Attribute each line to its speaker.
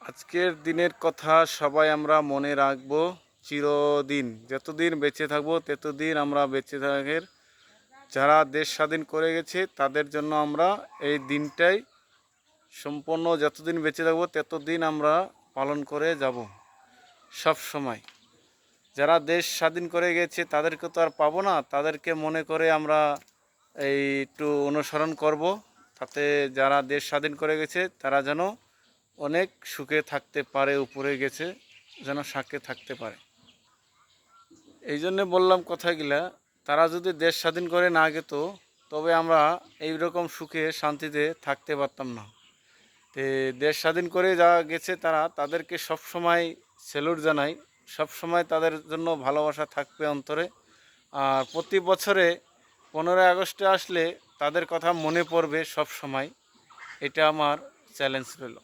Speaker 1: আজকের দিনের কথা সবাই আমরা মনে রাখবো চিরদিন। যতদিন বেঁচে থাকবো ততদিন আমরা বেঁচে থাকার যারা দেশ স্বাধীন করে গেছে তাদের জন্য আমরা এই দিনটাই সম্পূর্ণ যতদিন বেঁচে থাকবো ততদিন আমরা পালন করে যাব সব সময়। যারা দেশ স্বাধীন করে গেছে তাদেরকে তো আর পাবো না, তাদেরকে মনে করে আমরা এই একটু অনুসরণ করব, তাতে যারা দেশ স্বাধীন করে গেছে তারা যেন অনেক সুখে থাকতে পারে, উপরে গেছে যেন সুখে থাকতে পারে। এই জন্যে বললাম কথাগুলা, তারা যদি দেশ স্বাধীন করে না যেত তবে আমরা এইরকম সুখে শান্তিতে থাকতে পারতাম না। তে দেশ স্বাধীন করে যা গেছে তারা, তাদেরকে সব সময় স্যালুট জানাই, সব সময় তাদের জন্য ভালোবাসা থাকবে অন্তরে। আর প্রতি বছরে 15ই আগস্টে আসলে তাদের কথা মনে পড়বে সব সময়। এটা আমার চ্যালেঞ্জ রইল।